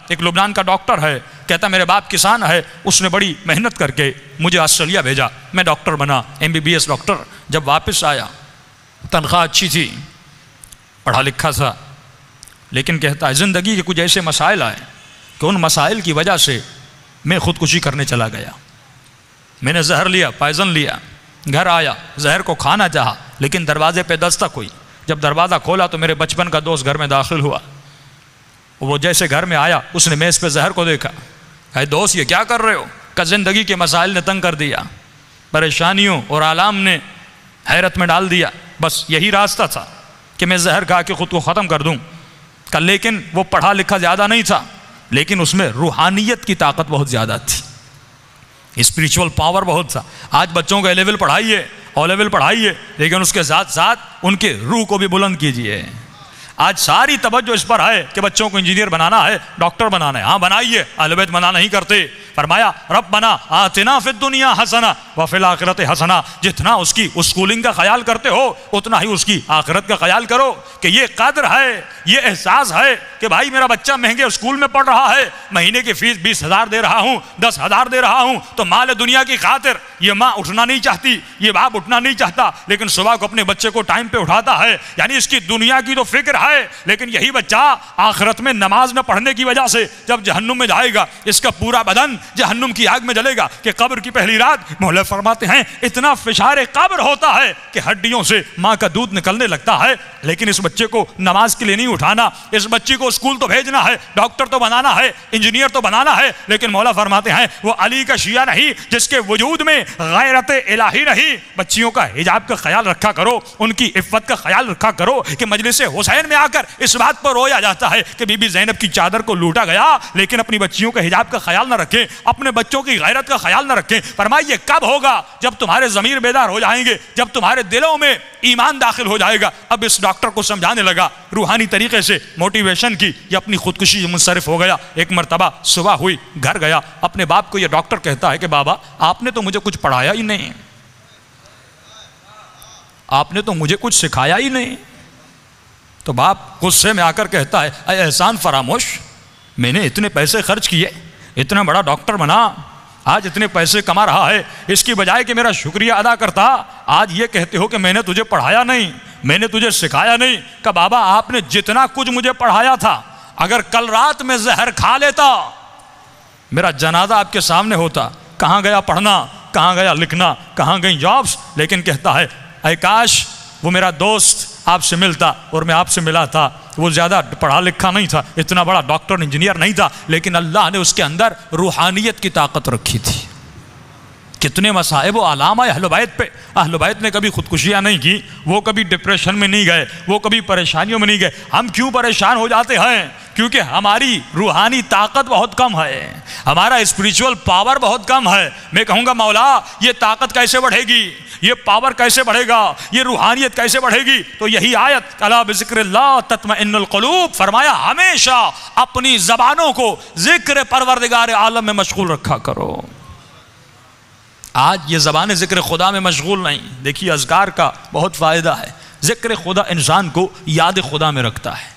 ایک لبنان کا ڈاکٹر ہے، کہتا میرے باپ کسان ہے، اس نے بڑی محنت کر کے مجھے آسٹریلیا بھیجا، میں ڈاکٹر بنا، MBBS ڈاکٹر۔ جب واپس آیا تنخواہ اچھی تھی، پڑھا لکھا تھا، لیکن کہتا ہے زندگی کے کچھ ایسے مسائل آئے کہ ان مسائل کی وجہ سے میں خودکشی کرنے چلا گیا۔ میں نے زہر لیا، پائزن لیا، گھر آیا، زہر کو کھانا چاہا، لیکن دروازے پہ دستک ہوئی۔ جب دروازہ کھولا تو میرے بچپن کا دوست گھر میں داخل ہوا۔ وہ جیسے گھر میں آیا، اس نے میز پہ زہر کو دیکھا، اے دوست یہ کیا کر رہے ہو؟ کہ زندگی کے مسائل نے تنگ کر دیا، پریشانیوں اور آلام نے حیرت میں ڈال دیا، بس یہی راستہ تھا کہ میں زہر کھا کے خود کو ختم کر دوں۔ کہ لیکن وہ پڑھا لکھا زیادہ نہیں تھا، لیکن اس میں روحانیت کی طاقت بہت زیادہ تھی، اسپریچول پاور بہت تھا۔ آج بچوں کو A لیول پڑھائیے، O لیول پڑھائیے، لیکن اس کے ساتھ ساتھ ان کے روح کو بھی بلند کیجیے۔ آج ساری توجہ اس پر ہے کہ بچوں کو انجینئر بنانا ہے، ڈاکٹر بنانا ہے، ہاں بنائیے، اہل بیت منع نہیں کرتے۔ فرمایا ربنا آتنا فی الدنیا حسنہ وفی الآخرۃ حسنہ، جتنا اس کی اسکولنگ کا خیال کرتے ہو اتنا ہی اس کی آخرت کا خیال کرو، کہ یہ قدر ہے، یہ احساس ہے کہ بھائی میرا بچہ مہنگے اسکول میں پڑھ رہا ہے، مہینے کی فیس 20,000 دے رہا ہوں، 10,000 دے رہا ہوں، تو مال دنیا کی خاطر یہ ماں اٹھنا نہیں چاہتی، یہ باپ اٹھنا نہیں چاہتا، لیکن صبح کو اپنے بچے کو ٹائم پہ اٹھاتا ہے۔ یعنی اس کی دنیا کی تو فکر ہے، لیکن یہی بچہ آخرت میں نماز نہ پڑھنے کی وجہ سے جب جہنم میں جائے گا، اس کا پورا بدن جہنم کی آگ میں جلے گا۔ کہ قبر کی پہلی رات مولا فرماتے ہیں اتنا فشار قبر ہوتا ہے کہ ہڈیوں سے ماں کا دودھ نکلنے لگتا ہے، لیکن اس بچے کو نماز کے لیے نہیں اٹھانا، اس بچے کو اسکول تو بھیجنا ہے، ڈاکٹر تو بنانا ہے، انجینئر تو بنانا ہے، لیکن مولا فرماتے ہیں وہ علی کا شیعہ نہیں جس کے وجود میں غیرت الہی نہیں۔ بچیوں کا حجاب کا خیال رکھا کرو، ان کی عفت کا خیال رکھا کرو۔ کہ مجلس حسین میں آ کر اس بات پر رویا جاتا ہے کہ بی بی زینب کی چادر کو لوٹا گیا، لیکن اپنی بچیوں کا حجاب کا خیال نہ رکھیں، اپنے بچوں کی غیرت کا خیال نہ رکھیں۔ فرمایا یہ کب ہوگا؟ جب تمہارے ضمیر بیدار ہو جائیں گے، جب تمہارے دلوں میں ایمان داخل ہو جائے گا۔ اب اس ڈاکٹر کو سمجھانے لگا روحانی طریقے سے، موٹیویشن کی، یہ اپنی خودکشی سے منصرف ہو گیا۔ ایک مرتبہ صبح ہوئی، گھر گیا، اپنے باپ کو یہ ڈاکٹر کہتا ہے کہ بابا آپ نے تو مجھے کچھ پڑھایا ہی نہیں، آپ نے تو مجھے کچھ سکھایا ہی نہیں۔ تو باپ غصے میں آ کر کہتا ہے اے احسان فراموش، میں نے اتنے پیسے خرچ کیے، اتنا بڑا ڈاکٹر بنا، آج اتنے پیسے کما رہا ہے، اس کی بجائے کہ میرا شکریہ ادا کرتا، آج یہ کہتے ہو کہ میں نے تجھے پڑھایا نہیں، میں نے تجھے سکھایا نہیں۔ کہ بابا آپ نے جتنا کچھ مجھے پڑھایا تھا، اگر کل رات میں زہر کھا لیتا میرا جنازہ آپ کے سامنے ہوتا۔ کہاں گیا پڑھنا، کہاں گیا لکھنا، کہاں گئی جابس؟ لیکن کہتا ہے اے کاش وہ میرا دوست آپ سے ملتا اور میں آپ سے ملا تھا، وہ زیادہ پڑھا لکھا نہیں تھا، اتنا بڑا ڈاکٹر انجینئر نہیں تھا، لیکن اللہ نے اس کے اندر روحانیت کی طاقت رکھی تھی۔ کتنے مصائب و علام آئے اہل بیت پہ۔ اہل بیت نے کبھی خودکشیاں نہیں کی، وہ کبھی ڈپریشن میں نہیں گئے، وہ کبھی پریشانیوں میں نہیں گئے۔ ہم کیوں پریشان ہو جاتے ہیں؟ کیونکہ ہماری روحانی طاقت بہت کم ہے، ہمارا اسپریچول پاور بہت کم ہے۔ میں کہوں گا مولا یہ طاقت کیسے بڑھے گی، یہ پاور کیسے بڑھے گا، یہ روحانیت کیسے بڑھے گی؟ تو یہی آیت الا بذکر اللہ تطمئن القلوب، فرمایا ہمیشہ اپنی زبانوں کو ذکر پروردگار عالم میں مشغول رکھا کرو۔ آج یہ زبان ذکر خدا میں مشغول نہیں۔ دیکھیے اذکار کا بہت فائدہ ہے، ذکر خدا انسان کو یاد خدا میں رکھتا ہے۔